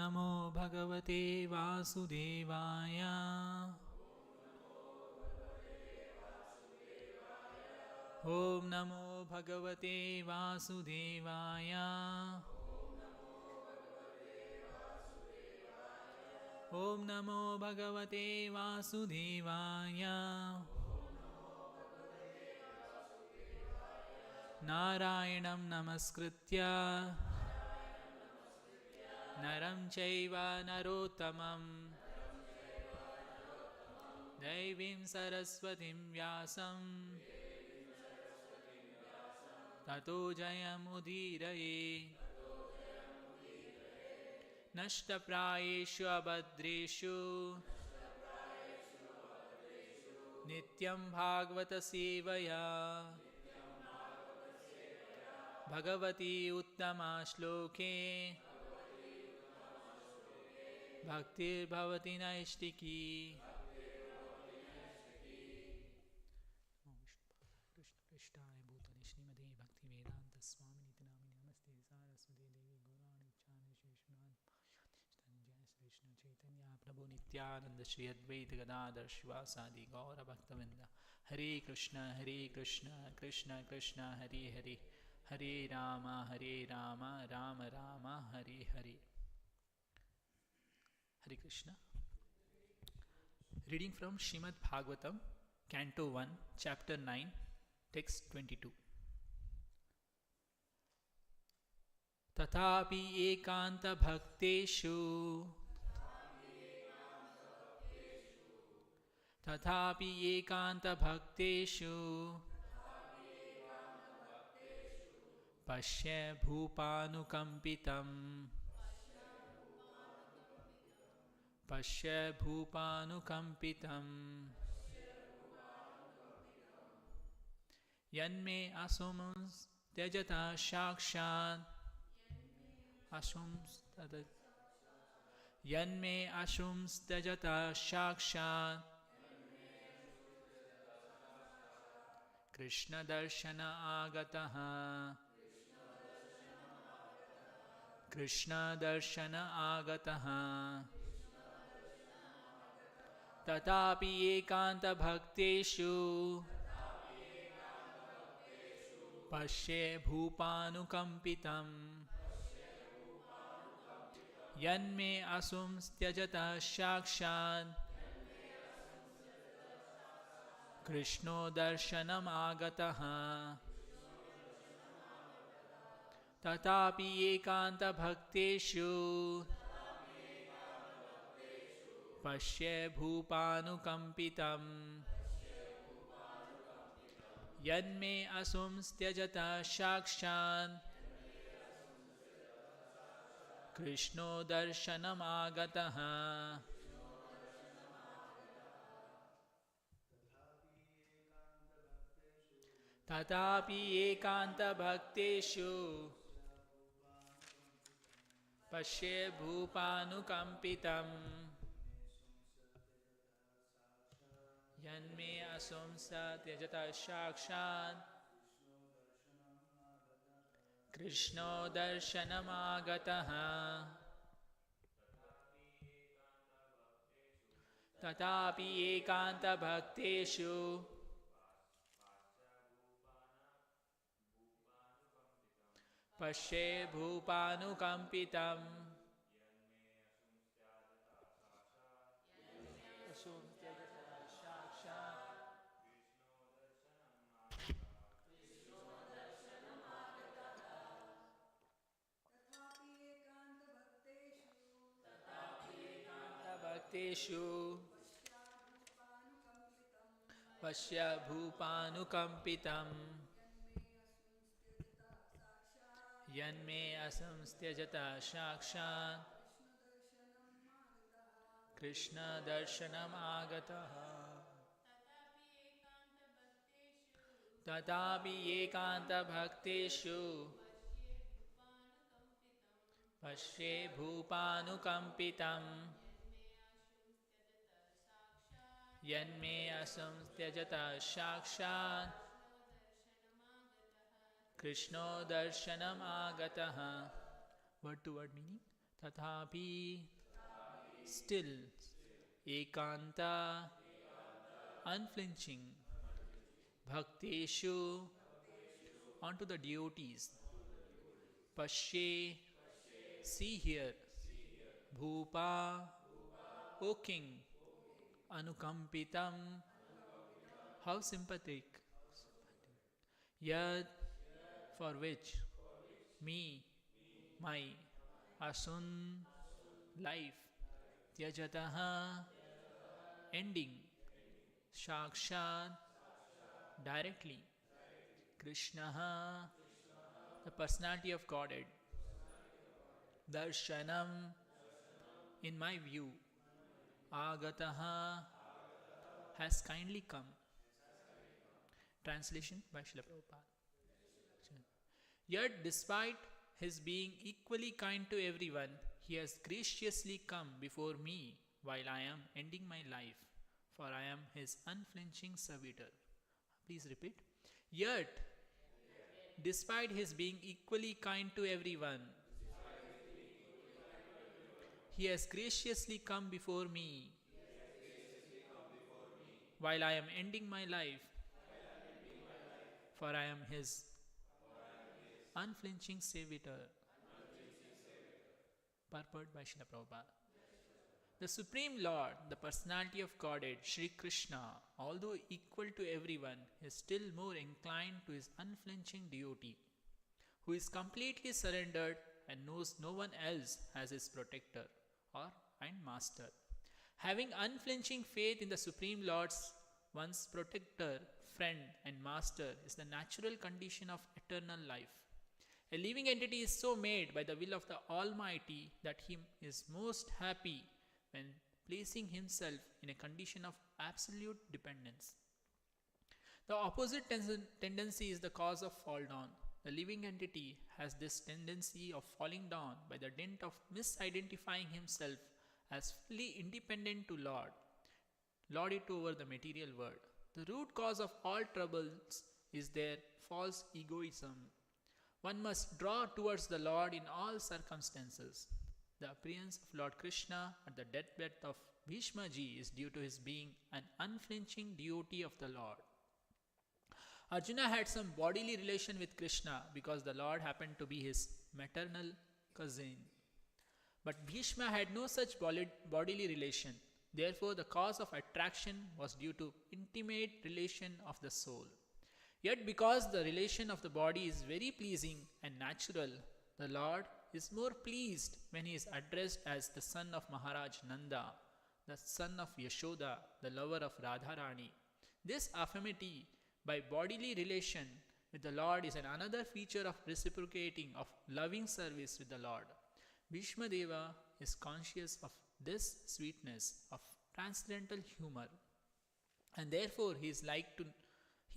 नमो भगवते वासुदेवाय। ॐ नमो भगवते वासुदेवाय। ॐ नमो भगवते वासुदेवाय। नारायणं नमस्कृत्य नरं चैव नरोत्तमं दैवीं सरस्वतीं व्यासं ततो जयमुदीरये। नष्टप्रायेषु अभद्रेषु नित्यं भागवत सेवया भगवती उत्तमा श्लोके भक्तिर्भवति नैष्टिकी। कृष्णाय भूतले श्रीमते भक्तिवेदांत स्वामिनिति नामिने नमस्ते सारस्वती देवी गौराणी चान्द जय श्री कृष्ण चैतन्य प्रभु नित्यानंद श्री अद्वैत गदाधर शिवासादि गौर भक्तवृंद। हरे कृष्ण कृष्ण कृष्ण हरे हरे, हरे Ram Ram Ram Hare Hare. Hare Krishna. Reading from Srimad Bhagavatam, Canto 1, Chapter 9, Text 22. Tathapi ekanta bhakteshu Tathapi ekanta bhakteshu Pashya bhupanukampitam Pashya bhupanukampitam Yanme asumans त्यजता साक्षात् यन्मे अशुंस त्यजता साक्षात् कृष्ण दर्शन आगतः कृष्ण दर्शन आगतः तथापि एकांत भक्तेषु पश्ये भूपानुकंपितं यन्मे असुंस त्यजता साक्षात् कृष्णो दर्शनम् आगतः तथापि एकांत भक्तेषु पश्ये भूपानुकंपितं यन्मे असुंस त्यजता साक्षात् कृष्णो दर्शनम् आगतः तथापि एकांत भक्तेषु पश्ये भूपानुकंपितं यन्मे असुंस त्यजता साक्षात् कृष्णो दर्शनम् आगतः तथापि एकांत भक्तेषु पश्ये भूपानुकंपितं भक्तेषु पश्य भूपानुकंपितं यन्मे असुंस त्यजता साक्षात् कृष्ण दर्शनम् आगतः तथापि एकांत भक्तेषु पश्ये भूपानुकंपितं यन्मे असुंस त्यजता साक्षात् कृष्णो दर्शनम् आगतः. Word to word meaning. tathapi, still, ekanta, unflinching, bhakteshu, onto the devotees, pashe, see here, bhupa, O king, anukampitam, how sympathetic, yad, for which, me, my, asun, life, tyajataha, ending, shakshat, directly, krishnaha, the personality of Godhead, darshanam, in my view, agataha, has kindly come. Translation by Srila Prabhupada. Yet, despite his being equally kind to everyone, he has graciously come before me while I am ending my life, for I am his unflinching servitor. Please repeat. Yet, despite his being equally kind to everyone, he has graciously come before me while I am ending my life, for I am his unflinching servitor. Purport by Srila Prabhupada. The Supreme Lord, the personality of Godhead, Sri Krishna, although equal to everyone, is still more inclined to his unflinching devotee, who is completely surrendered and knows no one else as his protector and master. Having unflinching faith in the Supreme Lord's one's protector, friend, and master is the natural condition of eternal life. A living entity is so made by the will of the Almighty that he is most happy when placing himself in a condition of absolute dependence. The opposite tendency is the cause of fall down. The living entity has this tendency of falling down by the dint of misidentifying himself as fully independent to lord it over the material world. The root cause of all troubles is their false egoism. One must draw towards the Lord in all circumstances. The appearance of Lord Krishna at the deathbed of Bhishma Ji is due to his being an unflinching devotee of the Lord. Arjuna had some bodily relation with Krishna because the Lord happened to be his maternal cousin. But Bhishma had no such bodily relation. Therefore, the cause of attraction was due to intimate relation of the soul. Yet because the relation of the body is very pleasing and natural, the Lord is more pleased when he is addressed as the son of Maharaj Nanda, the son of Yashoda, the lover of Radharani. This affinity by bodily relation with the Lord is another feature of reciprocating, of loving service with the Lord. Bhishma Deva is conscious of this sweetness of transcendental humor, and therefore he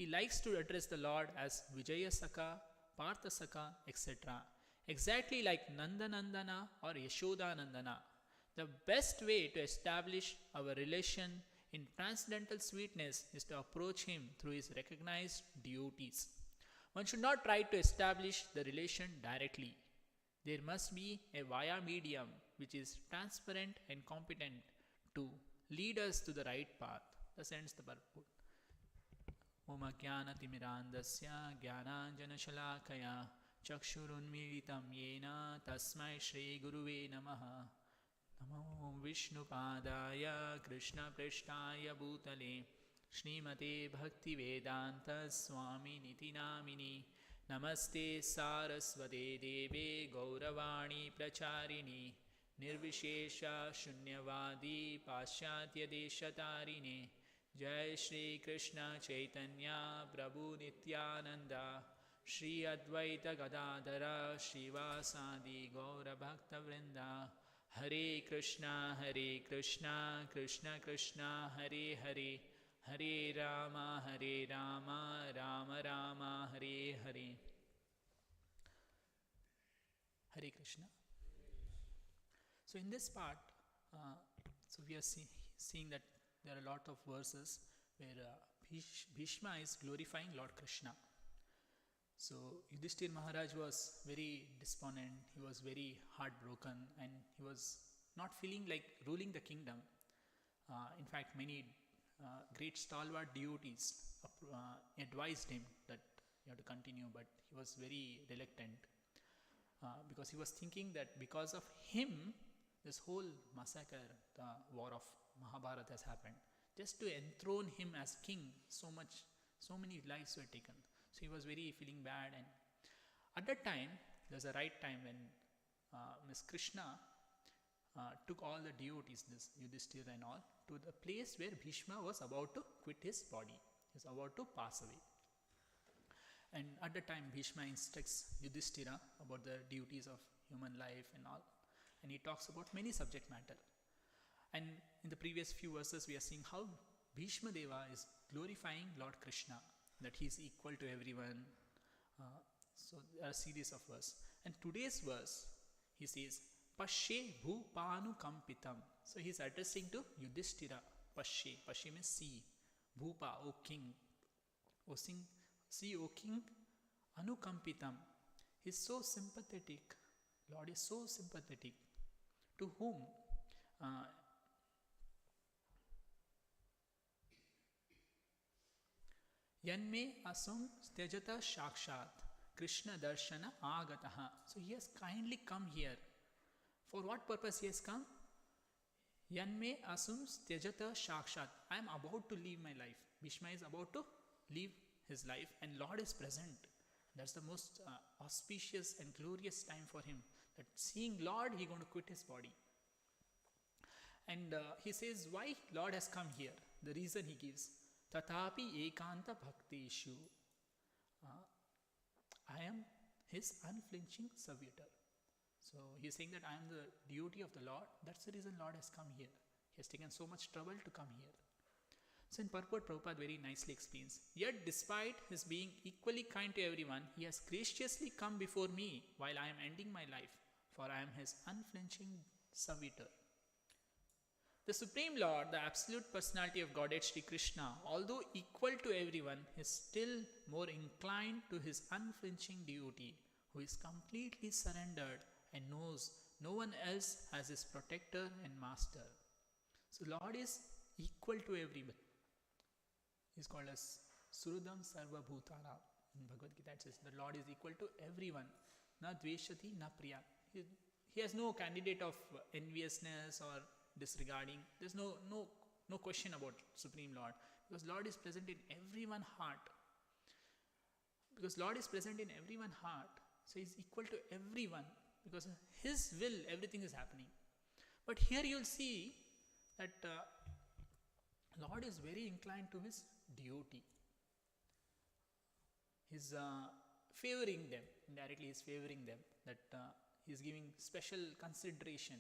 likes to address the Lord as Vijaya Saka, Partha Saka, etc. Exactly like Nandanandana or Yashoda Nandana. The best way to establish our relation in transcendental sweetness is to approach him through his recognized devotees. One should not try to establish the relation directly. There must be a via medium which is transparent and competent to lead us to the right path. Thus ends the purport. Om Ajnanatimirandasya Jnananjanashalakaya Chakshurunmilitam Yena Tasmai Shri Guruve Namaha. Namo Vishnupadaya Krishna Prishtaya Bhutale Srimate Bhaktivedanta Swami Niti Namini Namaste Saraswate Deve Gauravani Pracharini Nirvishesha Shunyavadi Paschatya Deshatarine Jai Shri Krishna Chaitanya Prabhu Nityananda Shri Advaita Gadadhara Srivasadi Gaura Bhakta Vrinda Hare Krishna Krishna Krishna Hare Hare Hare Rama Rama Rama Hare Hare. Hare Krishna. So in this part, so we are seeing that there are a lot of verses where Bhishma is glorifying Lord Krishna. So Yudhishthir Maharaj was very despondent, he was very heartbroken, and he was not feeling like ruling the kingdom. In fact, many great stalwart devotees advised him that you have to continue, but he was very reluctant because he was thinking that because of him, this whole massacre, the war of Mahabharata has happened. Just to enthrone him as king, so many lives were taken. So he was very feeling bad, and at that time, there's a right time when Miss Krishna took all the devotees, this Yudhishthira and all, to the place where Bhishma was about to quit his body. He was about to pass away. And at the time, Bhishma instructs Yudhishthira about the duties of human life and all. And he talks about many subject matter. And in the previous few verses, we are seeing how Bhishma Deva is glorifying Lord Krishna, that he is equal to everyone. So there are a series of verses. And today's verse, he says, Pashe Bhupanu Kampitam. So he is addressing to Yudhishthira. Pashe. Pashe means see. Bhupa, O king. O sing. See, O king. Anukampitam. He is so sympathetic. Lord is so sympathetic. To whom? Yanme asum stejata shakshat Krishna darshana agataha. So he has kindly come here. For what purpose he has come? Yanme asum stejata shakshat. I am about to leave my life. Bhishma is about to leave his life, and Lord is present. That's the most auspicious and glorious time for him. That seeing Lord, he is going to quit his body. And he says, why Lord has come here? The reason he gives. Tatapi ekanta bhakteshu. I am his unflinching servitor. So he is saying that I am the devotee of the Lord. That's the reason Lord has come here. He has taken so much trouble to come here. So in purport, Prabhupada very nicely explains, yet despite his being equally kind to everyone, he has graciously come before me while I am ending my life, for I am his unflinching servitor. The Supreme Lord, the absolute personality of Godhead Sri Krishna, although equal to everyone, is still more inclined to his unflinching devotee, who is completely surrendered and knows no one else as his protector and master. So Lord is equal to everyone. He is called as Surudam Sarva Bhutana. In Bhagavad Gita it says the Lord is equal to everyone. Na dveshati na priya. He has no candidate of enviousness or disregarding. There's no question about Supreme Lord, because Lord is present in everyone's heart. Because Lord is present in everyone's heart, so He is equal to everyone, because His will everything is happening. But here you'll see that Lord is very inclined to His devotee. He's favoring them. Indirectly He's favoring them, that He's giving special consideration.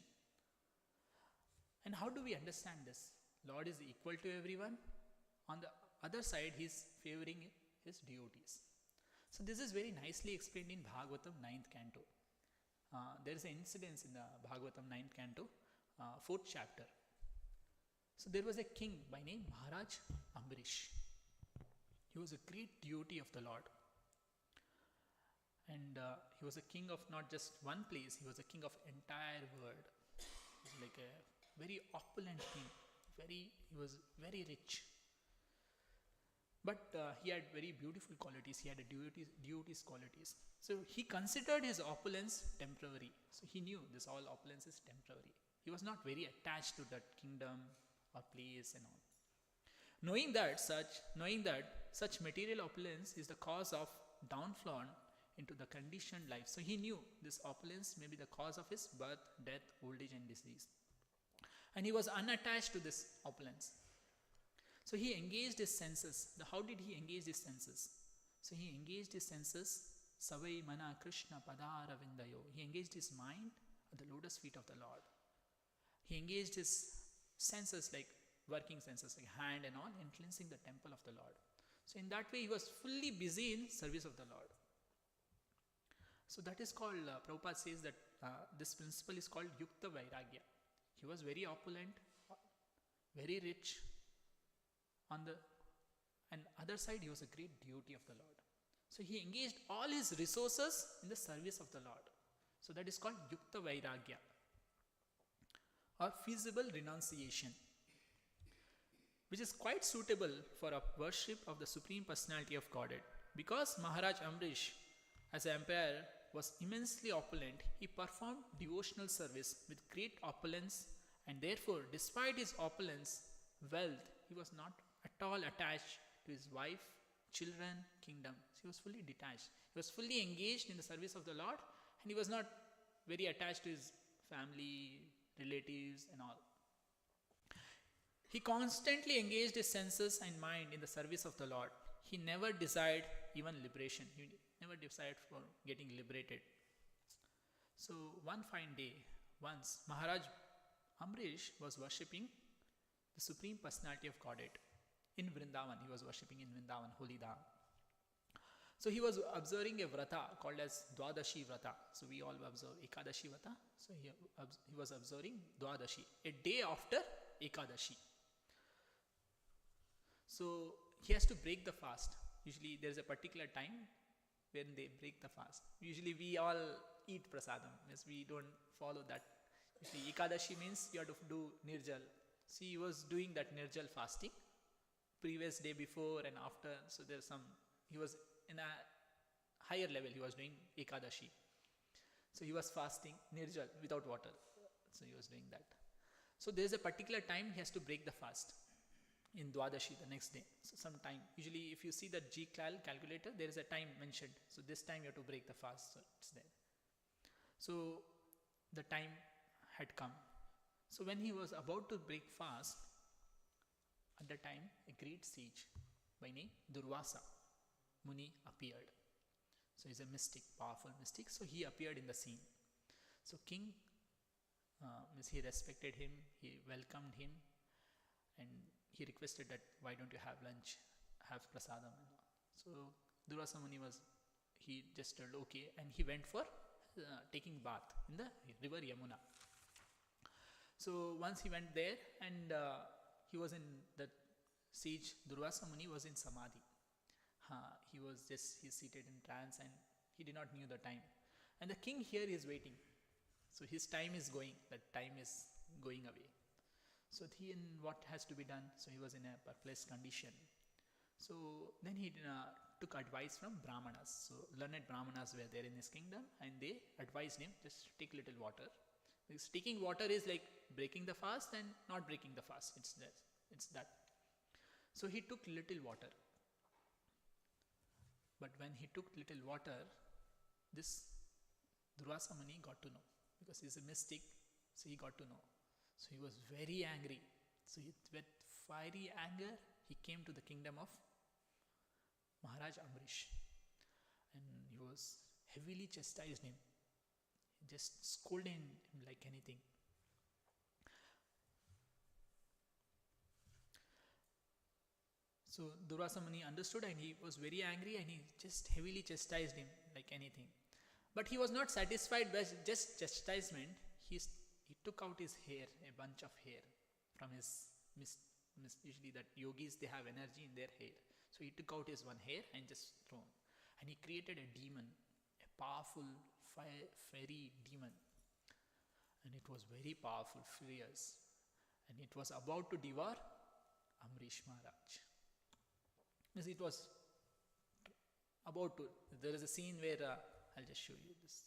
And how do we understand this? Lord is equal to everyone. On the other side, He is favoring His devotees. So this is very nicely explained in Bhagavatam 9th canto. There is an incident in the Bhagavatam 9th canto, 4th chapter. So there was a king by name Maharaj Ambarish. He was a great devotee of the Lord. And he was a king of not just one place, he was a king of entire world. He was like a very opulent king. He was very rich. But he had very beautiful qualities. He had a devotee's qualities. So he considered his opulence temporary. So he knew this all opulence is temporary. He was not very attached to that kingdom or place and all. Knowing that such material opulence is the cause of downfall into the conditioned life. So he knew this opulence may be the cause of his birth, death, old age and disease. And he was unattached to this opulence. So he engaged his senses. How did he engage his senses? So he engaged his senses, Savai Mana Krishna Padara Vindayo. He engaged his mind at the lotus feet of the Lord. He engaged his senses, like working senses, like hand and all, in cleansing the temple of the Lord. So in that way, he was fully busy in service of the Lord. So that is called, Prabhupada says that this principle is called Yukta Vairagya. He was very opulent, very rich. On the other side, he was a great devotee of the Lord. So he engaged all his resources in the service of the Lord. So that is called Yukta Vairagya or feasible renunciation, which is quite suitable for a worship of the Supreme Personality of Godhead. Because Maharaj Amrish, as an emperor, was immensely opulent, he performed devotional service with great opulence, and therefore, despite his opulence, wealth, he was not at all attached to his wife, children, kingdom. He was fully detached. He was fully engaged in the service of the Lord, and he was not very attached to his family, relatives, and all. He constantly engaged his senses and mind in the service of the Lord. He never desired even liberation. He never desired for getting liberated. So one fine day, once Maharaj Amrish was worshipping the Supreme Personality of Godhead in Vrindavan. He was worshipping in Vrindavan, Holy Dham. So he was observing a vrata called as Dwadashi vrata. So we all observe Ekadashi vrata. So he was observing Dwadashi, a day after Ekadashi. So he has to break the fast. Usually there is a particular time when they break the fast. Usually we all eat prasadam. Yes, we don't follow that. Usually Ekadashi means you have to do Nirjal. See, he was doing that Nirjal fasting previous day before and after. So there's he was in a higher level, he was doing Ekadashi. So he was fasting Nirjal without water. So he was doing that. So there's a particular time he has to break the fast in Dwadashi the next day. So some time. Usually if you see the calculator, there is a time mentioned. So this time you have to break the fast. So it's there. So the time had come. So when he was about to break fast, at the time a great sage by name Durvasa Muni appeared. So he's a mystic, powerful mystic. So he appeared in the scene. So king, he respected him, he welcomed him, and he requested that why don't you have lunch, have prasadam. So Durvasa Muni he just told okay, and he went for taking bath in the river Yamuna. So once he went there, and he was in the sage Durvasa Muni was in Samadhi. He's seated in trance, and he did not knew the time. And the king here is waiting. So his time is going, that time is going away. So what has to be done? So he was in a perplexed condition. So then he took advice from Brahmanas. So learned Brahmanas were there in his kingdom, and they advised him, just take little water. Because taking water is like breaking the fast and not breaking the fast. It's that. So he took little water. But when he took little water, this Durvasa Muni got to know. Because he's a mystic, so he got to know. So he was very angry. So with fiery anger, he came to the kingdom of Maharaj Amrish. And he was heavily chastised him. He just scolded him like anything. So Durvasa Muni understood, and he was very angry, and he just heavily chastised him like anything. But he was not satisfied with just chastisement. He took out his hair, a bunch of hair from his usually that yogis, they have energy in their hair. So he took out his one hair and just thrown. And he created a demon, a powerful fairy demon. And it was very powerful, furious. And it was about to devour Amrish Maharaj. Means it was about to. There is a scene where I'll just show you this.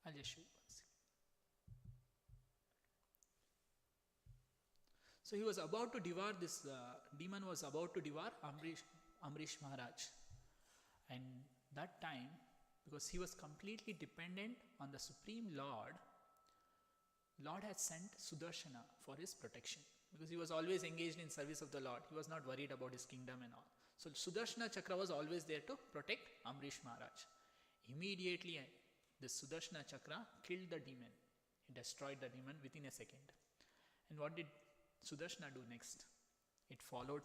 I'll just show you once. So he was about to devour this demon was about to devour Amrish Maharaj. And that time, because he was completely dependent on the Supreme Lord had sent Sudarshana for his protection. Because he was always engaged in service of the Lord. He was not worried about his kingdom and all. So Sudarshana Chakra was always there to protect Amrish Maharaj. Immediately, the Sudarshana Chakra killed the demon. He destroyed the demon within a second. And what did Sudarshana do next? It followed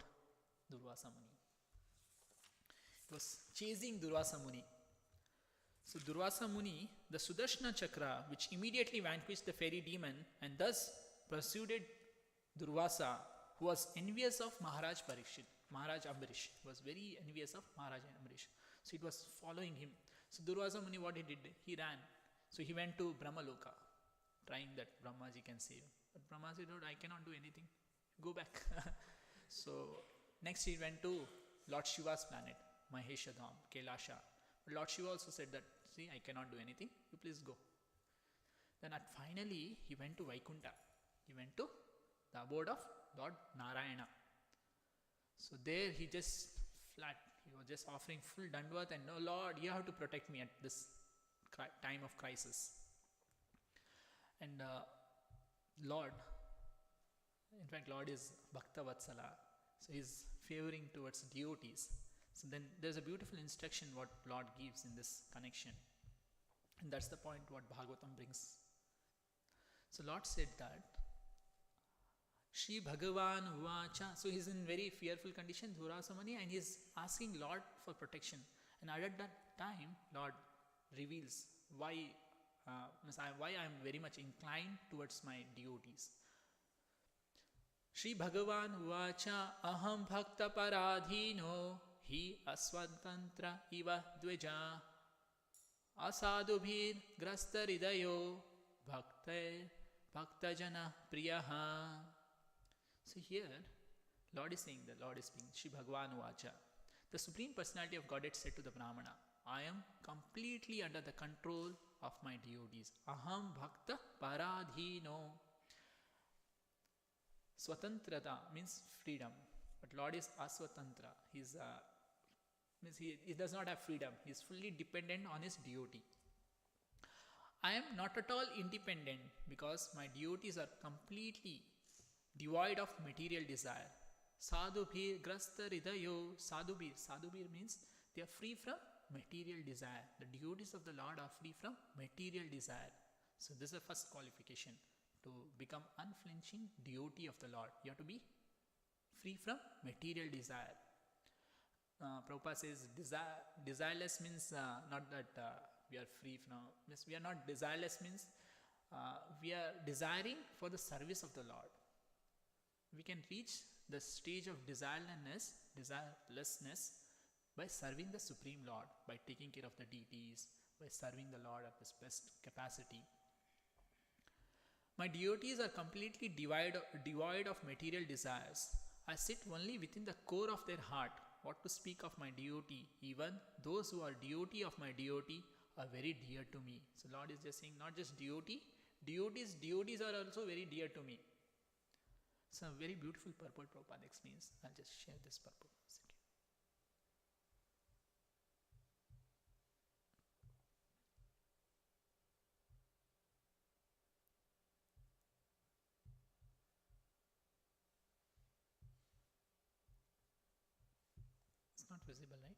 Durvasa Muni. It was chasing Durvasa Muni. So Durvasa Muni, the Sudarshana Chakra, which immediately vanquished the fairy demon and thus pursued Durvasa, who was envious of Maharaj Parikshit. Maharaj Ambarish was very envious of Maharaj Ambarish. So it was following him. So Durvasa Muni, what he did? He ran. So he went to Brahmaloka, trying that Brahmaji can save him. But Brahmaji said, I cannot do anything. Go back. So next he went to Lord Shiva's planet, Maheshadham, Kailasha. But Lord Shiva also said that, see, I cannot do anything. You please go. Then finally he went to Vaikunta. He went to the abode of Lord Narayana. So there he just he was just offering full dandvat and, no Lord, you have to protect me at this time of crisis. And Lord, in fact Lord is Bhakta Vatsala, so he is favoring towards devotees. So then there's a beautiful instruction what Lord gives in this connection, and that's the point what Bhagavatam brings. So Lord said that Shri Bhagavan Uvacha, so he's in very fearful condition, Durvasa Muni, and he's asking Lord for protection. And at that time, Lord reveals why I am very much inclined towards my devotees. Shri Bhagavan Uvacha Aham Bhakta Paradhino Hi Aswatantra Iva Dveja Asadubhir Grasta Ridayo Bhakta Jana Priyaha. So here, Lord is saying, the Lord is speaking, Shri Bhagavan Uvacha. The Supreme Personality of Godhead said to the Brahmana, I am completely under the control of my devotees. Aham Bhakta Paradhino. Swatantrata means freedom. But Lord is Aswatantra. He does not have freedom. He is fully dependent on his devotee. I am not at all independent because my devotees are completely devoid of material desire. Sadhubhir grasta ridayo. Sadhubhir means they are free from material desire. The devotees of the Lord are free from material desire. So this is the first qualification. To become unflinching devotee of the Lord, you have to be free from material desire. Prabhupada says desireless means not that we are free from, we are not desireless means we are desiring for the service of the Lord. We can reach the stage of desirelessness by serving the Supreme Lord, by taking care of the deities, by serving the Lord at his best capacity. My devotees are completely devoid of material desires. I sit only within the core of their heart. What to speak of my devotee? Even those who are devotee of my devotee are very dear to me. So Lord is just saying, not just devotee, devotees are also very dear to me. It's a very beautiful purport Prabhupada explains. I'll just share this purport. It's not visible, right?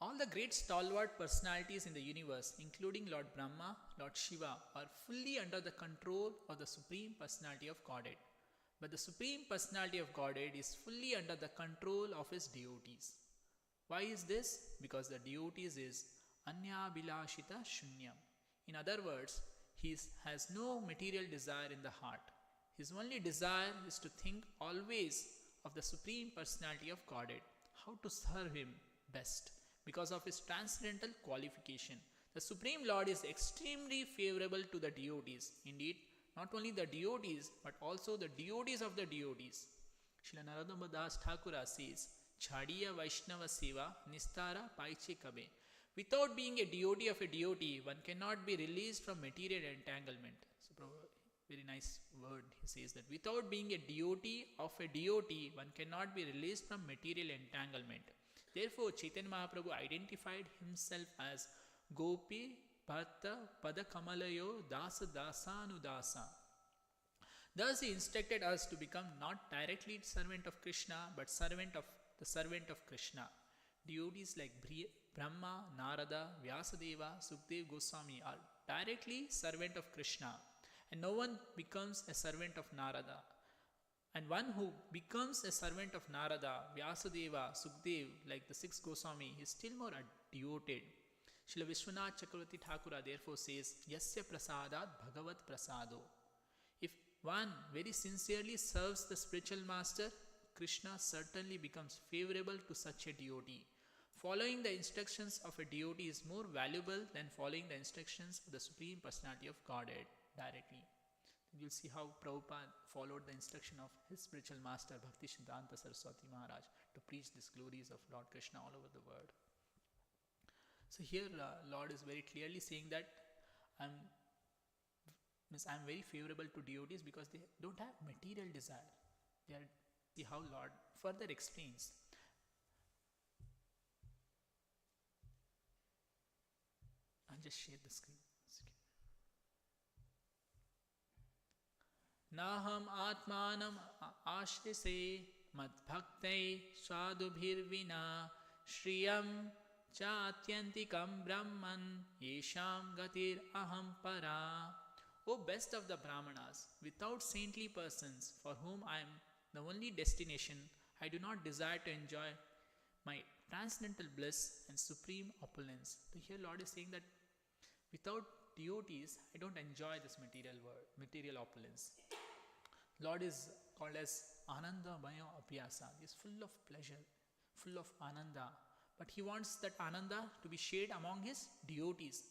All the great stalwart personalities in the universe, including Lord Brahma, Lord Shiva, are fully under the control of the Supreme Personality of Godhead. But the Supreme Personality of Godhead is fully under the control of his devotees. Why is this? Because the devotees is Anyabhilashita Shunyam. In other words, he has no material desire in the heart. His only desire is to think always of the Supreme Personality of Godhead, how to serve him best. Because of his transcendental qualification, the Supreme Lord is extremely favorable to the devotees. Indeed, not only the devotees, but also the devotees of the devotees. Srila Narayana Das Thakura says, Chadiya Vaishnava Seva Nistara Paiche Kabe. Without being a devotee of a devotee, one cannot be released from material entanglement. So, very nice word. He says that without being a devotee of a devotee, one cannot be released from material entanglement. Therefore, Chaitanya Mahaprabhu identified himself as Gopi Bhatta Pada Kamalayo Dasa Dasanudasa. Thus, he instructed us to become not directly servant of Krishna, but the servant of Krishna. Devotees like Brahma, Narada, Vyasadeva, Sukdev Goswami are directly servant of Krishna, and no one becomes a servant of Narada. And one who becomes a servant of Narada, Vyasadeva, Sukdev, like the sixth Goswami, is still more devoted. Srila Vishwanath Chakravarti Thakura therefore says, Yasya prasadat bhagavat prasado. If one very sincerely serves the spiritual master, Krishna certainly becomes favorable to such a devotee. Following the instructions of a devotee is more valuable than following the instructions of the Supreme Personality of Godhead directly. You'll see how Prabhupada followed the instruction of his spiritual master Bhaktisiddhanta Saraswati Maharaj to preach these glories of Lord Krishna all over the world. So here Lord is very clearly saying that I'm very favorable to devotees because they don't have material desire. See how Lord further explains. I'll just share the screen. Naham atmanam ashrise madbhaktai sadhubhirvina shriyam Chatyantikam Brahman Yesham Gatir Aham Para. O best of the Brahmanas, without saintly persons for whom I am the only destination, I do not desire to enjoy my transcendental bliss and supreme opulence. So here Lord is saying that without devotees, I don't enjoy this material world, material opulence. Lord is called as Ananda Mayo Apyasa. He is full of pleasure, full of Ananda. But he wants that Ananda to be shared among his devotees.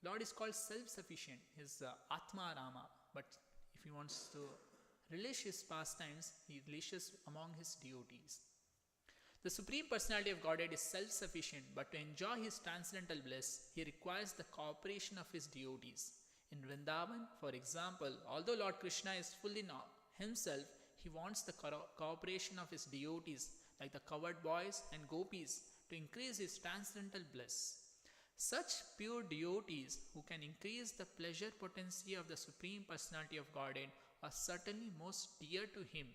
Lord is called self-sufficient, his Atma Rama. But if he wants to relish his pastimes, he relishes among his devotees. The Supreme Personality of Godhead is self-sufficient, but to enjoy his transcendental bliss, he requires the cooperation of his devotees. In Vrindavan, for example, although Lord Krishna is fully himself, he wants the cooperation of his devotees, like the cowherd boys and gopis, to increase his transcendental bliss. Such pure devotees who can increase the pleasure potency of the Supreme Personality of Godhead are certainly most dear to him.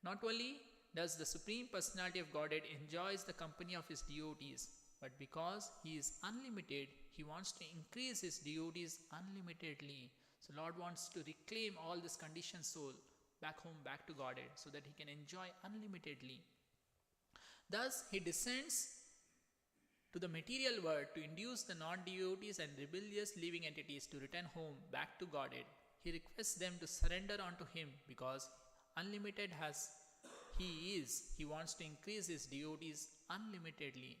Not only does the Supreme Personality of Godhead enjoys the company of his devotees, but because he is unlimited, he wants to increase his devotees unlimitedly. So Lord wants to reclaim all this conditioned soul back home, back to Godhead, so that he can enjoy unlimitedly. Thus, he descends to the material world to induce the non-devotees and rebellious living entities to return home back to Godhead. He requests them to surrender unto him because unlimited as he is, he wants to increase his devotees unlimitedly.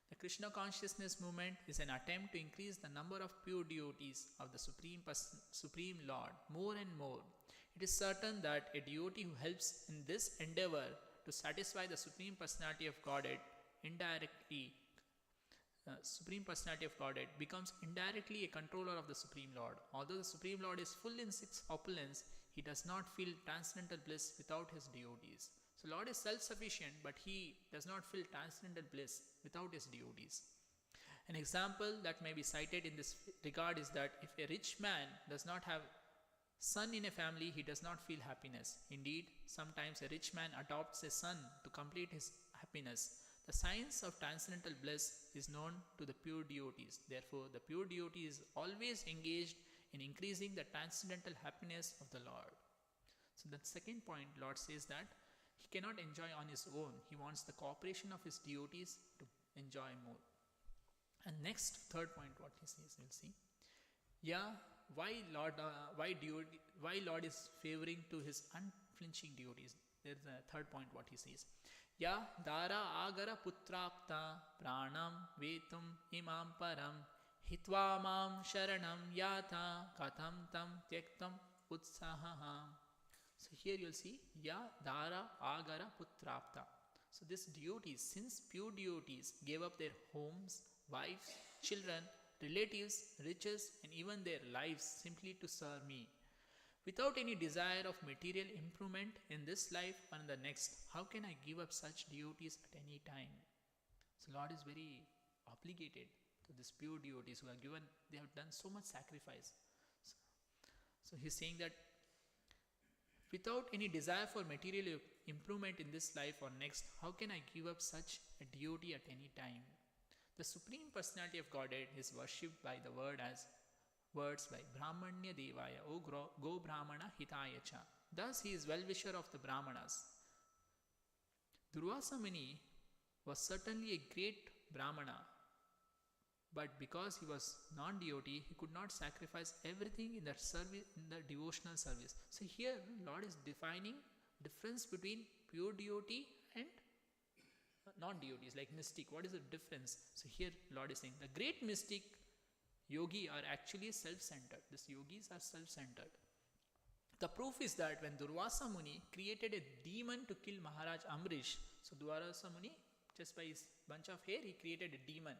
The Krishna consciousness movement is an attempt to increase the number of pure devotees of the Supreme Lord more and more. It is certain that a devotee who helps in this endeavor to satisfy the Supreme Personality of Godhead Supreme Personality of Godhead becomes indirectly a controller of the Supreme Lord. Although the Supreme Lord is full in six opulence, he does not feel transcendental bliss without his devotees. So Lord is self-sufficient, but he does not feel transcendental bliss without his devotees. An example that may be cited in this regard is that if a rich man does not have son in a family, he does not feel happiness. Indeed, sometimes a rich man adopts a son to complete his happiness. The science of transcendental bliss is known to the pure devotees. Therefore, the pure devotee is always engaged in increasing the transcendental happiness of the Lord. So the second point, Lord says that he cannot enjoy on his own. He wants the cooperation of his devotees to enjoy more. And next, third point, what he says, we'll see. Why Lord is favoring to his unflinching devotees. There's a third point, what he says. Ya dara agara putrapta pranam vetum imam param hitva mam sharanam yata katham tam tyektam utsaha. So here you'll see ya dara agara putrapta. So this devotees, since pure devotees gave up their homes, wives, children, relatives, riches, and even their lives simply to serve me, without any desire of material improvement in this life or in the next, how can I give up such devotees at any time? So Lord is very obligated to these pure devotees who are given, they have done so much sacrifice. So he's saying that without any desire for material improvement in this life or next, how can I give up such a devotee at any time? The Supreme Personality of Godhead is worshipped by the world as words by Brahmanya Devaya, O Go Brahmana Hitaya Cha. Thus he is well-wisher of the Brahmanas. Durvasa Muni was certainly a great Brahmana, but because he was non-devotee, he could not sacrifice everything in that service, in the devotional service. So here Lord is defining difference between pure devotee and non-devotees, like mystic. What is the difference? So here Lord is saying the great mystic yogi are actually self-centered. These yogis are self-centered. The proof is that when Durvasa Muni created a demon to kill Maharaj Amrish, so Durvasa Muni, just by his bunch of hair, he created a demon.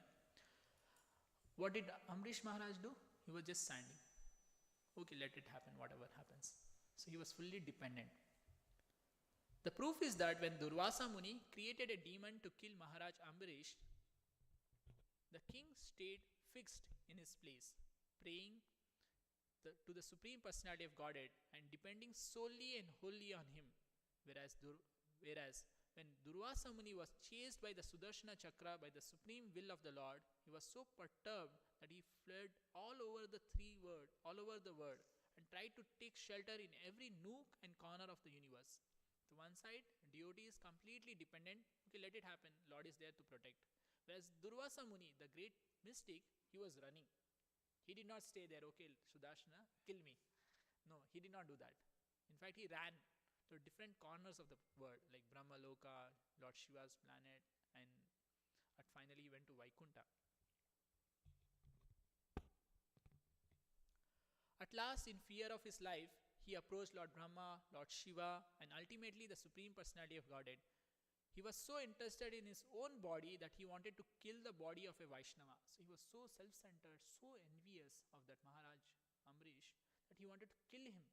What did Amrish Maharaj do? He was just standing. Okay, let it happen, whatever happens. So he was fully dependent. The proof is that when Durvasa Muni created a demon to kill Maharaj Amrish, the king stayed fixed in his place, praying to the Supreme Personality of Godhead and depending solely and wholly on him. Whereas when Durvasa Muni was chased by the Sudarshana Chakra by the supreme will of the Lord, he was so perturbed that he fled all over the world and tried to take shelter in every nook and corner of the universe. To one side, devotee is completely dependent. Okay, let it happen. Lord is there to protect. Whereas Durvasa Muni, the great mystic, he was running. He did not stay there, okay, Sudarshana, kill me. No, he did not do that. In fact, he ran to different corners of the world, like Brahmaloka, Lord Shiva's planet, and finally he went to Vaikunta. At last, in fear of his life, he approached Lord Brahma, Lord Shiva, and ultimately the Supreme Personality of Godhead. He was so interested in his own body that he wanted to kill the body of a Vaishnava. So he was so self-centered, so envious of that Maharaj Amrish that he wanted to kill him,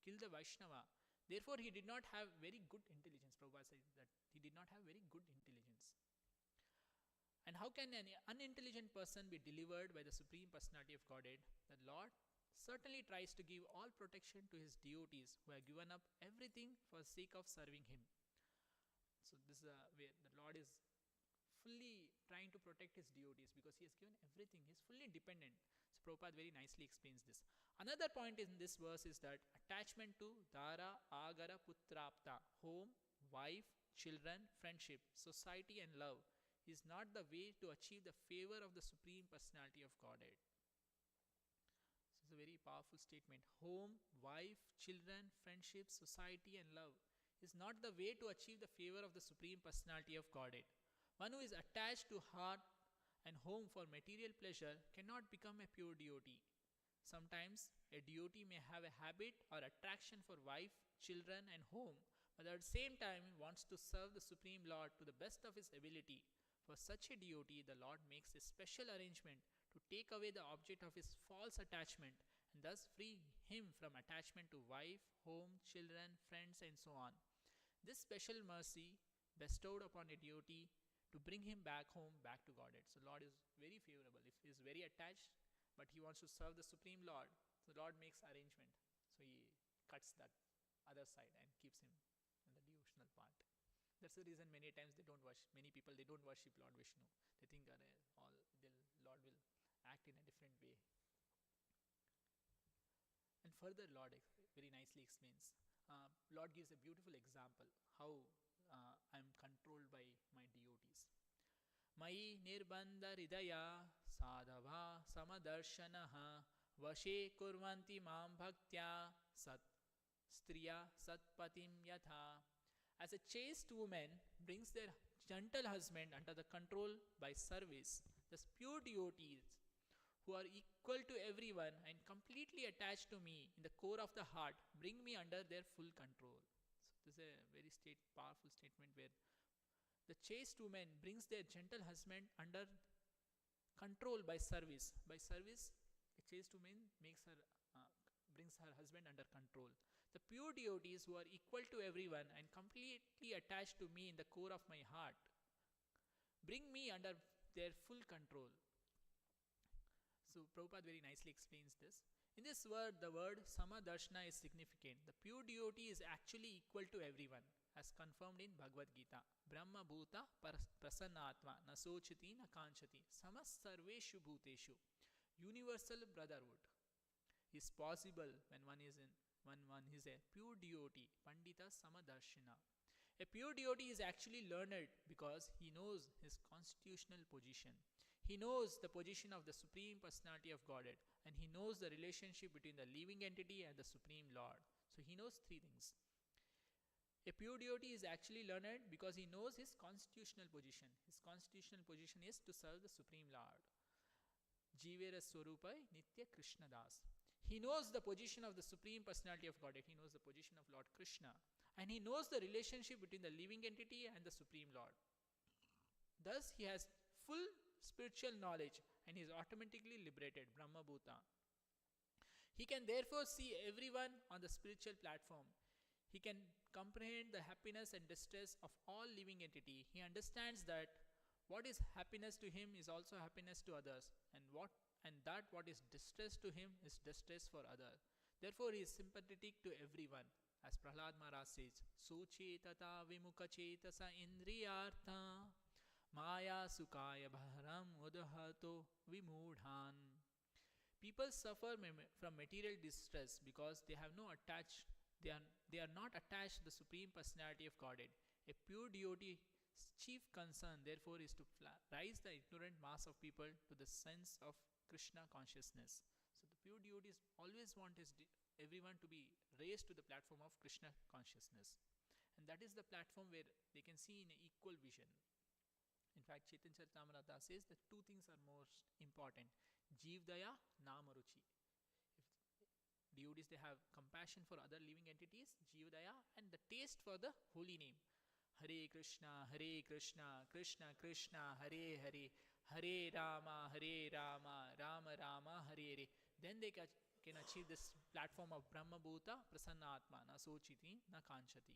kill the Vaishnava. Therefore, he did not have very good intelligence. Prabhupada says that he did not have very good intelligence. And how can an unintelligent person be delivered by the Supreme Personality of Godhead? The Lord certainly tries to give all protection to his devotees who have given up everything for the sake of serving him. So this is where the Lord is fully trying to protect his devotees because he has given everything. He is fully dependent. So Prabhupada very nicely explains this. Another point in this verse is that attachment to Dara, Agara, Putrapta, home, wife, children, friendship, society and love is not the way to achieve the favor of the Supreme Personality of Godhead. So it's a very powerful statement. Home, wife, children, friendship, society and love is not the way to achieve the favor of the Supreme Personality of Godhead. One who is attached to heart and home for material pleasure cannot become a pure devotee. Sometimes a devotee may have a habit or attraction for wife, children and home, but at the same time wants to serve the Supreme Lord to the best of his ability. For such a devotee, the Lord makes a special arrangement to take away the object of his false attachment and thus free him from attachment to wife, home, children, friends and so on. This special mercy bestowed upon a devotee to bring him back home, back to Godhead. So Lord is very favorable. If he is very attached, but he wants to serve the Supreme Lord, so Lord makes arrangement. So he cuts that other side and keeps him in the devotional part. That's the reason many times many people don't worship Lord Vishnu. They think Lord will act in a different way. And further Lord very nicely explains. Lord gives a beautiful example how I am controlled by my devotees. Mai nirbandha ridaya sadhava samadarshanaha vashe kurvanti mam bhaktya sat striya satpatim yatha. As a chaste woman brings their gentle husband under the control by service, thus pure devotees who are equal to everyone and completely attached to me in the core of the heart bring me under their full control. So this is a very powerful statement where the chaste woman brings their gentle husband under control by service. By service, a chaste woman brings her husband under control. The pure devotees who are equal to everyone and completely attached to me in the core of my heart bring me under their full control. So Prabhupada very nicely explains this. In this word, the word Samadarshana is significant. The pure devotee is actually equal to everyone, as confirmed in Bhagavad Gita. Brahma bhuta prasannatma nasochiti nakanchati samas bhuteshu. Universal brotherhood is possible when one is in 1:1. He is a pure devotee, Pandita Samadarshina. A pure devotee is actually learned because he knows his constitutional position. He knows the position of the Supreme Personality of Godhead, and he knows the relationship between the living entity and the Supreme Lord. So he knows three things. A pure devotee is actually learned because he knows his constitutional position. His constitutional position is to serve the Supreme Lord. Jivera Swarupai Nitya Krishna Das. He knows the position of the Supreme Personality of Godhead. He knows the position of Lord Krishna. And he knows the relationship between the living entity and the Supreme Lord. Thus, he has full spiritual knowledge and he is automatically liberated, Brahma Bhuta. He can therefore see everyone on the spiritual platform. He can comprehend the happiness and distress of all living entity. He understands that what is happiness to him is also happiness to others, and that what is distress to him is distress for others. Therefore, he is sympathetic to everyone. As Prahlad Maharaj says, Suchetata vimukha chetasa indriyartha maya sukaya bharam udahato vimudhan. People suffer from material distress because they have no attached. They are not attached to the Supreme Personality of Godhead. A pure devotee's chief concern, therefore, is to rise the ignorant mass of people to the sense of Krishna consciousness. So the pure devotees always want everyone to be raised to the platform of Krishna consciousness. And that is the platform where they can see in an equal vision. In fact, Chaitanya Charitamrita says that two things are most important. Jivdaya, Namaruchi. If devotees, they have compassion for other living entities, Jivdaya, and the taste for the holy name. Hare Krishna, Krishna Krishna, Hare Hare, Hare Rama, Rama Rama, Hare Hare. Then they can achieve this platform of Brahma Bhuta, Prasanna Atma, na sochiti, na kanchati.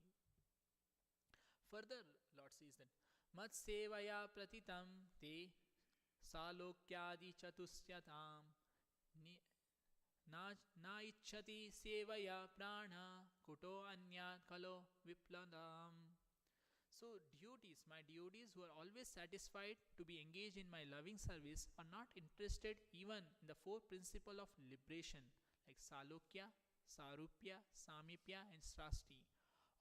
Further, Lord says that Mat Sevaya Pratitam Te Salokyadi Chatusyatam Na Ichchati Sevaya Prana Kuto Anya Kalo Vipladam. So devotees, my devotees who are always satisfied to be engaged in my loving service are not interested even in the four principles of liberation like Salokya, Sarupya, Samipya and Srasti.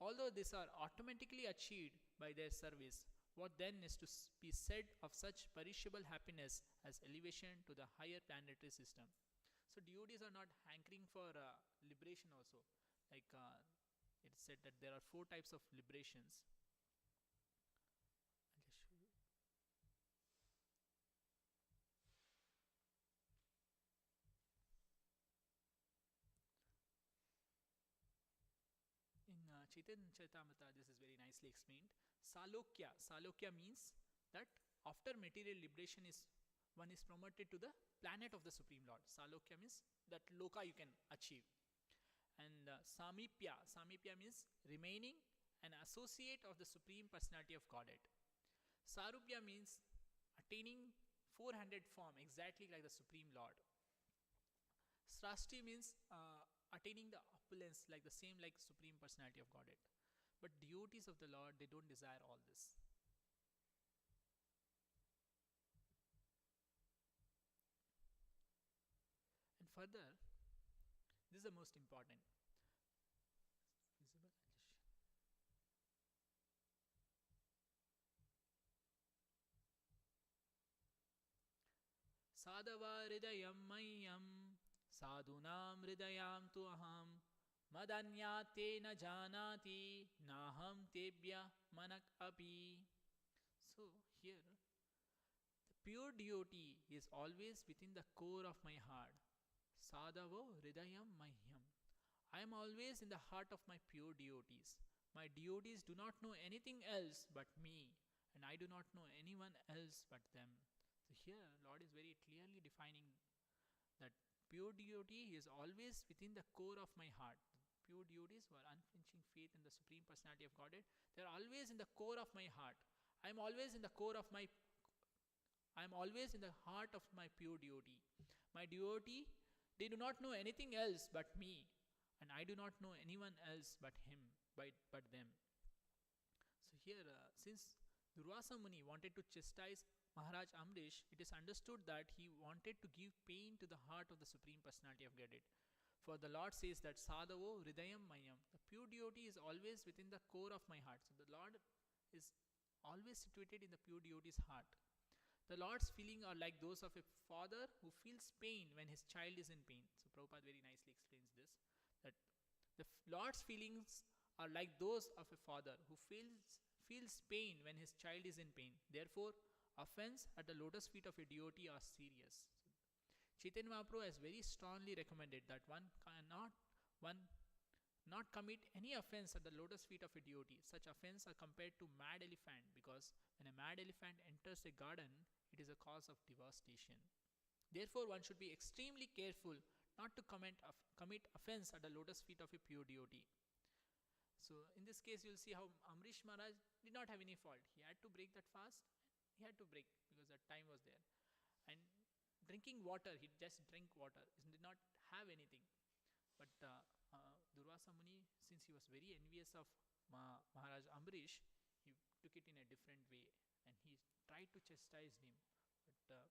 Although these are automatically achieved by their service, what then is to be said of such perishable happiness as elevation to the higher planetary system? So devotees are not hankering for liberation also. Like it is said that there are 4 types of liberations. I'll just show you. In Chaitanya Charitamrita, this is very nicely explained. Salokya means that after material liberation one is promoted to the planet of the Supreme Lord. Salokya means that loka you can achieve. And Samipya means remaining an associate of the Supreme Personality of Godhead. Sarupya means attaining 400 form exactly like the Supreme Lord. Srasti means attaining the opulence like the same like Supreme Personality of Godhead. But devotees of the Lord, they don't desire all this. And further, this is the most important. Visible? Sadhava hridayam mayyam sadhunam hridayam tu aham madanya te na janati naham tebya manak api. So here, the pure devotee is always within the core of my heart. Sadhavo hridayam mahyam. I am always in the heart of my pure devotees. My devotees do not know anything else but me, and I do not know anyone else but them. So here, Lord is very clearly defining that pure devotee is always within the core of my heart. Pure devotees who are unflinching faith in the Supreme Personality of Godhead, they are always in the core of my heart. I am always in the heart of my pure devotee. My devotee, they do not know anything else but me, and I do not know anyone else but him, but them. So here, since Durvasa Muni wanted to chastise Maharaj Amrish, it is understood that he wanted to give pain to the heart of the Supreme Personality of Godhead. For the Lord says that Sadhavo Hridayam Mayam. The pure devotee is always within the core of my heart. So the Lord is always situated in the pure devotee's heart. The Lord's feelings are like those of a father who feels pain when his child is in pain. So Prabhupada very nicely explains this. That the Lord's feelings are like those of a father who feels pain when his child is in pain. Therefore, offense at the lotus feet of a devotee are serious. Chaitanya Mahaprabhu has very strongly recommended that one not commit any offense at the lotus feet of a devotee. Such offense are compared to mad elephant, because when a mad elephant enters a garden, it is a cause of devastation. Therefore, one should be extremely careful not to commit offense at the lotus feet of a pure devotee. So in this case, you will see how Amrish Maharaj did not have any fault. He had to break that fast. He had to break because that time was there. And drinking water, he just drank water. He did not have anything. But Durvasa Muni, since he was very envious of Maharaj Amrish, he took it in a different way and he tried to chastise him. But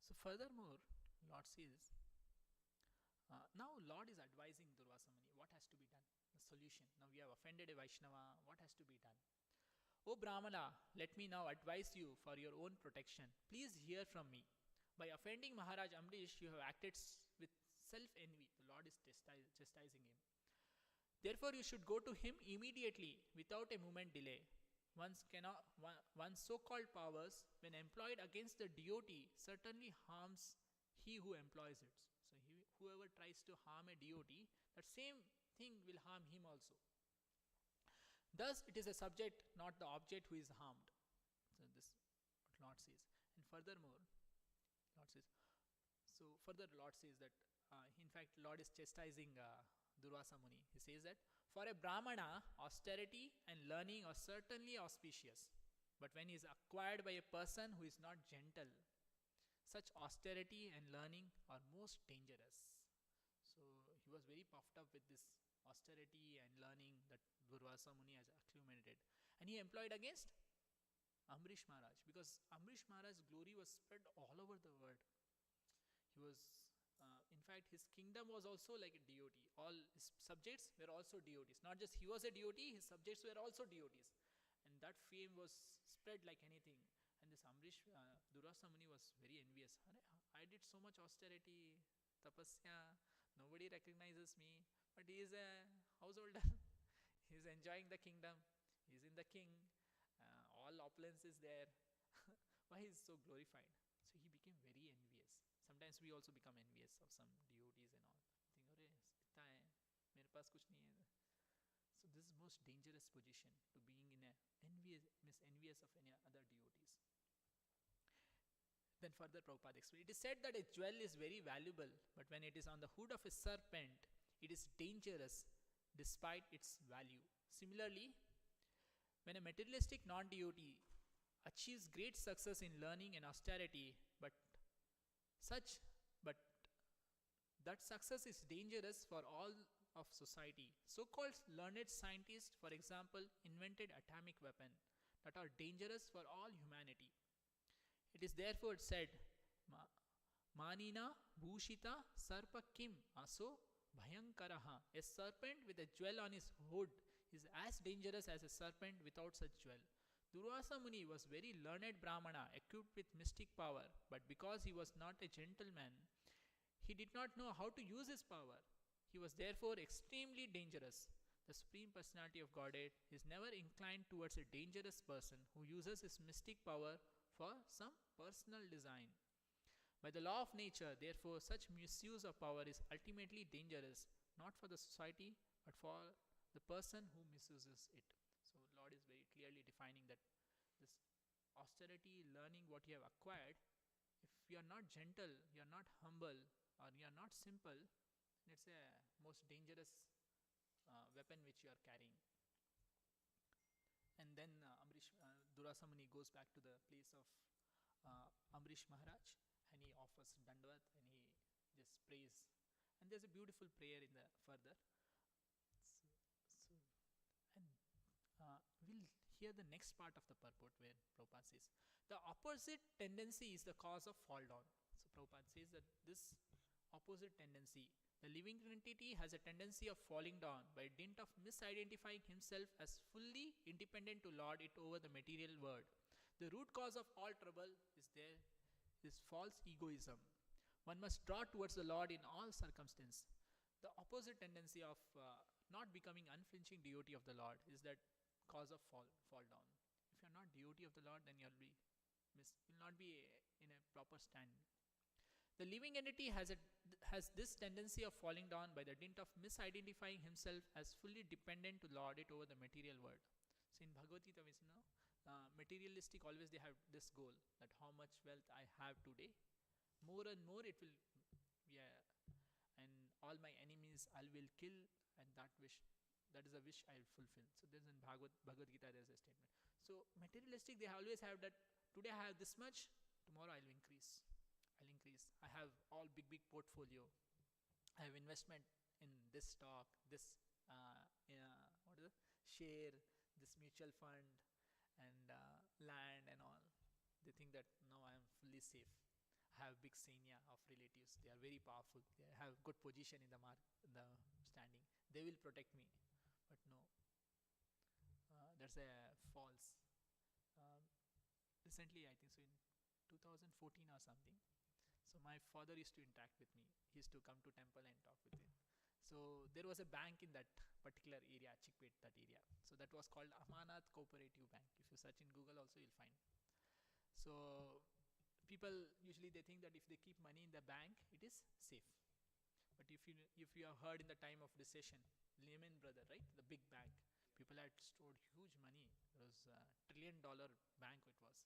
so furthermore, Lord says, now Lord is advising Durvasa Muni what has to be done, the solution. Now we have offended a Vaishnava, what has to be done? O Brahmana, let me now advise you for your own protection. Please hear from me. By offending Maharaj Amrish, you have acted with self-envy. The Lord is chastising him. Therefore, you should go to him immediately without a moment delay. One's so-called powers, when employed against the devotee, certainly harms he who employs it. So whoever tries to harm a devotee, that same thing will harm him also. Thus, it is a subject, not the object, who is harmed. So this is what Lord says. And furthermore, Lord says that, in fact, Lord is chastising Durvasa Muni. He says that, for a Brahmana, austerity and learning are certainly auspicious. But when he is acquired by a person who is not gentle, such austerity and learning are most dangerous. So he was very puffed up with this austerity and learning that Durvasa Muni has accumulated. And he employed against Amrish Maharaj, because Amrish Maharaj's glory was spread all over the world. He was, in fact, his kingdom was also like a devotee. All his subjects were also devotees. Not just he was a devotee, his subjects were also devotees. And that fame was spread like anything. And this Durvasa Muni was very envious. I did so much austerity, tapasya, nobody recognizes me. But he is a householder. He is enjoying the kingdom. He is in the king. All opulence is there. Why he is so glorified? So he became very envious. Sometimes we also become envious of some devotees and all. Think, "Arey, itna hai, mere paas kuch nahi hai." So this is most dangerous position, to being in a envious of any other devotees. Then further Prabhupada explains, it is said that a jewel is very valuable, but when it is on the hood of a serpent, it is dangerous despite its value. Similarly, when a materialistic non-devotee achieves great success in learning and austerity, but that success is dangerous for all of society. So-called learned scientists, for example, invented atomic weapons that are dangerous for all humanity. It is therefore said, Manina bhushita sarpa kim aso bhayankaraha. A serpent with a jewel on his hood is as dangerous as a serpent without such jewel. Durvasa Muni was very learned Brahmana, equipped with mystic power, but because he was not a gentleman, he did not know how to use his power. He was therefore extremely dangerous. The Supreme Personality of Godhead is never inclined towards a dangerous person who uses his mystic power for some personal design. By the law of nature, therefore, such misuse of power is ultimately dangerous, not for the society, but for the person who misuses it. So Lord is very clearly defining that this austerity, learning what you have acquired, if you are not gentle, you are not humble, or you are not simple, it's a most dangerous weapon which you are carrying. And then Durvasa Muni goes back to the place of Amrish Maharaj, and he offers Dandavat and he just prays. And there's a beautiful prayer in the further. We'll hear the next part of the purport where Prabhupada says, the opposite tendency is the cause of fall down. So Prabhupada says that this opposite tendency, the living entity has a tendency of falling down by dint of misidentifying himself as fully independent to lord it over the material world. The root cause of all trouble is false egoism. One must draw towards the Lord in all circumstances. The opposite tendency of not becoming unflinching devotee of the Lord is that cause of fall down. If you are not devotee of the Lord, then you'll not be in a proper stand. The living entity has this tendency of falling down by the dint of misidentifying himself as fully dependent to lord it over the material world. So in Bhagavad Gita, we know, materialistic always they have this goal that how much wealth I have today, more and more it will, and all my enemies I will kill, and that is a wish I will fulfill. So there's in Bhagavad Gita there's a statement. So materialistic they always have that today I have this much, tomorrow I'll increase. I have all big portfolio. I have investment in this stock, this share, this mutual fund, and land and all. They think that now I am fully safe. I have big senior of relatives. They are very powerful. They have good position in the standing. They will protect me. But no, that's a false. Recently, I think so in 2014 or something. So my father used to interact with me. He used to come to temple and talk with him. So there was a bank in that particular area, Chickpet, that area. So that was called Amanat Cooperative Bank. If you search in Google also, you'll find. So people usually they think that if they keep money in the bank, it is safe. But if you have heard in the time of recession, Lehman Brothers, right, the big bank, people had stored huge money. It was a $1 trillion bank it was.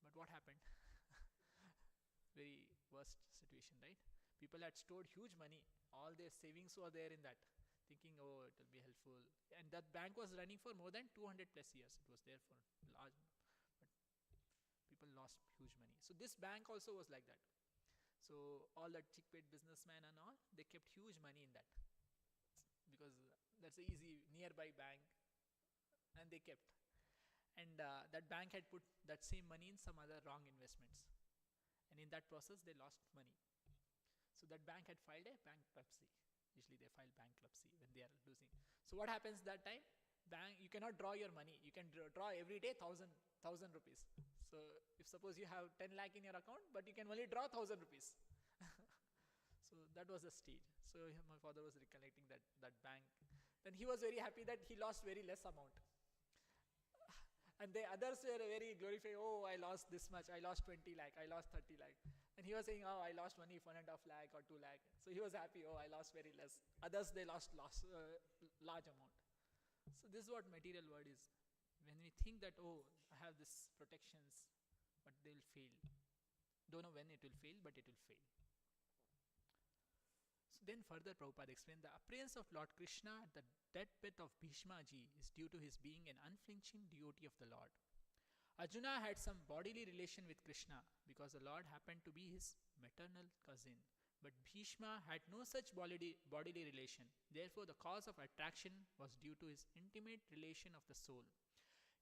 But what happened? Very worst situation, right? People had stored huge money. All their savings were there in that, thinking, oh, it will be helpful. And that bank was running for more than 200 plus years. It was there for large, but people lost huge money. So this bank also was like that. So all that Chickpet businessmen and all, they kept huge money in that because that's an easy nearby bank, and they kept. And that bank had put that same money in some other wrong investments. And in that process, they lost money. So that bank had filed a bankruptcy. Usually they file bankruptcy when they are losing. So what happens that time? Bank, you cannot draw your money. You can draw every day 1,000 rupees. So if suppose you have 10 lakh in your account, but you can only draw 1,000 rupees. So that was the stage. So my father was recollecting that bank. Then he was very happy that he lost very less amount. And the others were very glorified. Oh, I lost this much. I lost 20 lakh. I lost 30 lakh. And he was saying, oh, I lost only 1.5 lakh or 2 lakh. So he was happy. Oh, I lost very less. Others, they lost large amount. So this is what material world is. When we think that, oh, I have this protections, but they will fail. Don't know when it will fail, but it will fail. So then further Prabhupada explained the appearance of Lord Krishna at the deathbed of Bhishma ji is due to his being an unflinching devotee of the Lord. Arjuna had some bodily relation with Krishna because the Lord happened to be his maternal cousin. But Bhishma had no such bodily relation. Therefore, the cause of attraction was due to his intimate relation of the soul.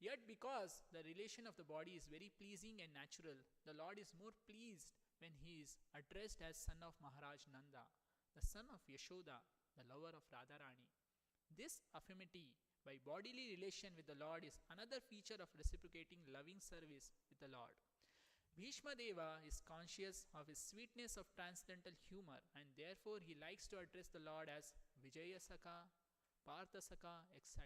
Yet because the relation of the body is very pleasing and natural, the Lord is more pleased when he is addressed as son of Maharaj Nanda, the son of Yashoda, the lover of Radharani. This affinity by bodily relation with the Lord is another feature of reciprocating loving service with the Lord. Bhishma Deva is conscious of his sweetness of transcendental humor, and therefore he likes to address the Lord as Vijaya Saka, Partha Saka, etc.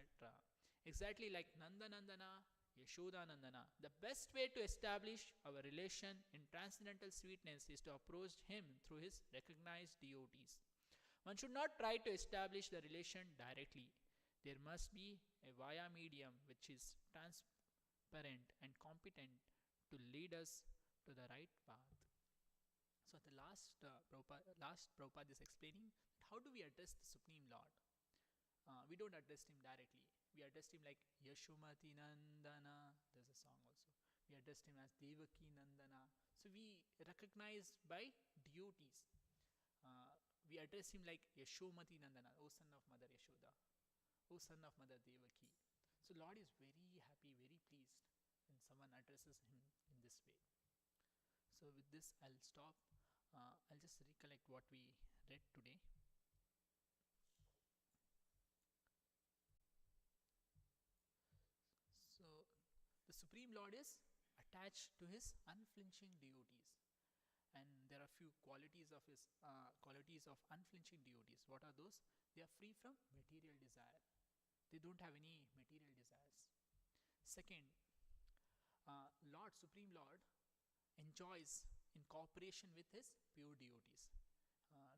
Exactly like Nanda Nandana, Yashoda Nandana. The best way to establish our relation in transcendental sweetness is to approach him through his recognized devotees. One should not try to establish the relation directly. There must be a via medium which is transparent and competent to lead us to the right path. So the last Prabhupada is explaining how do we address the Supreme Lord. We don't address him directly. We address him like Yashomati Nandana. There's a song also. We address him as Devaki Nandana. So we recognize by devotees. We address him like Yashomati Nandana, O son of Mother Yashoda, O son of Mother Devaki. So Lord is very happy, addresses him in this way. So with this I'll stop. I'll just recollect what we read today. So the Supreme Lord is attached to his unflinching devotees, and there are few qualities of his qualities of unflinching devotees. What are those? They are free from material desire. They don't have any material desires. Second, Lord, Supreme Lord, enjoys in cooperation with his pure devotees.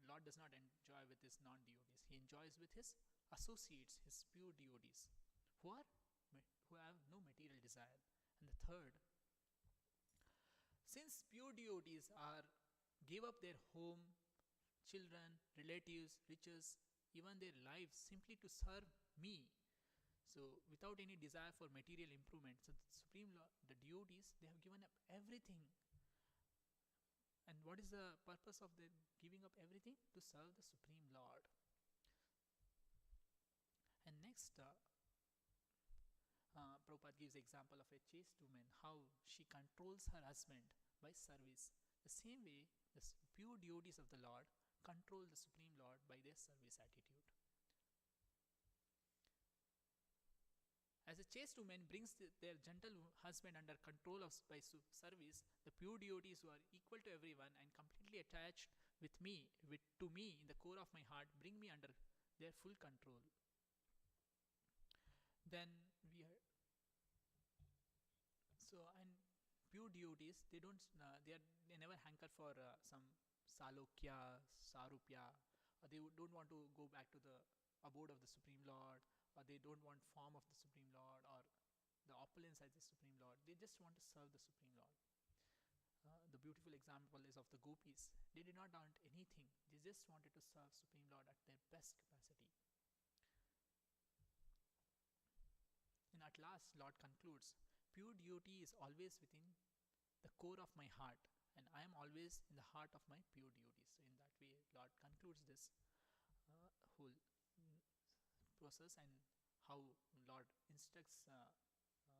Lord does not enjoy with his non-devotees. He enjoys with his associates, his pure devotees, who have no material desire. And the third, since pure devotees give up their home, children, relatives, riches, even their lives simply to serve me, so without any desire for material improvement, so the Supreme Lord, the devotees, they have given up everything. And what is the purpose of them giving up everything? To serve the Supreme Lord. And next, Prabhupada gives the example of a chaste woman, how she controls her husband by service. The same way, the pure devotees of the Lord control the Supreme Lord by their service attitude. As a chaste woman brings their gentle husband under control by service, the pure devotees who are equal to everyone and completely attached to me in the core of my heart, bring me under their full control. Then and pure devotees, they never hanker for some salokya, sarupya, or they don't want to go back to the abode of the Supreme Lord, or they don't want form of the Supreme Lord or the opulence as the Supreme Lord. They just want to serve the Supreme Lord. The beautiful example is of the gopis. They did not want anything. They just wanted to serve Supreme Lord at their best capacity. And at last, Lord concludes, pure devotee is always within the core of my heart, and I am always in the heart of my pure devotees. So in that way, Lord concludes this whole process, and how Lord instructs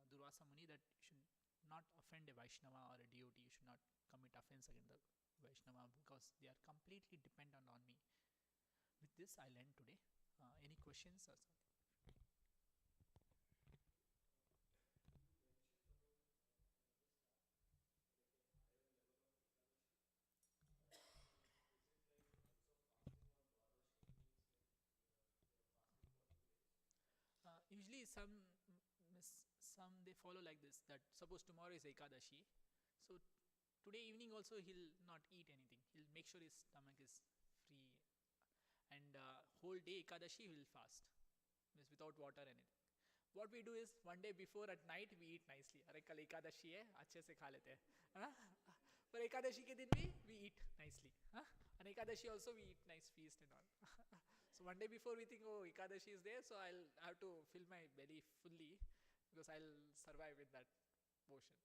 Durvasa Muni that you should not offend a Vaishnava or a devotee. You should not commit offense against the Vaishnava because they are completely dependent on me. With this, I'll end today. Any questions or something? Usually some they follow like this, that suppose tomorrow is Ekadashi, so today evening also he'll not eat anything. He'll make sure his stomach is free, and whole day Ekadashi he will fast, means without water and anything. What we do is one day before at night we eat nicely. अरे कल एकादशी है, अच्छे से खा लेते हैं. पर एकादशी के दिन भी we eat nicely. And Ekadashi also we eat nice feast and all. So one day before we think, oh, Ekadashi is there, so I'll have to fill my belly fully because I'll survive with that portion.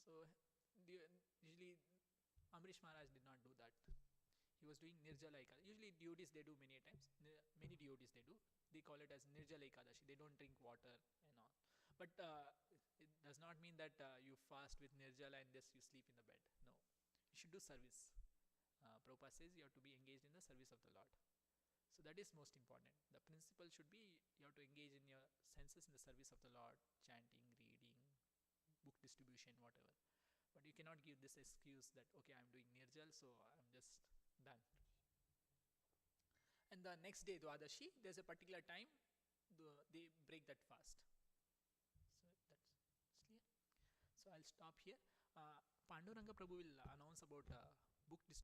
So usually Amrish Maharaj did not do that. He was doing Nirjala Ekadashi. Usually devotees they do many times. Many devotees they do. They call it as Nirjala Ekadashi. They don't drink water and all. But it does not mean that you fast with Nirjala and just you sleep in the bed. No. You should do service. Prabhupada says you have to be engaged in the service of the Lord. So that is most important. The principle should be you have to engage in your senses in the service of the Lord, chanting, reading, book distribution, whatever. But you cannot give this excuse that, okay, I'm doing Nirjal, so I'm just done. And the next day, Dwadashi, there's a particular time they break that fast. So that's clear. So I'll stop here. Panduranga Prabhu will announce about book distribution.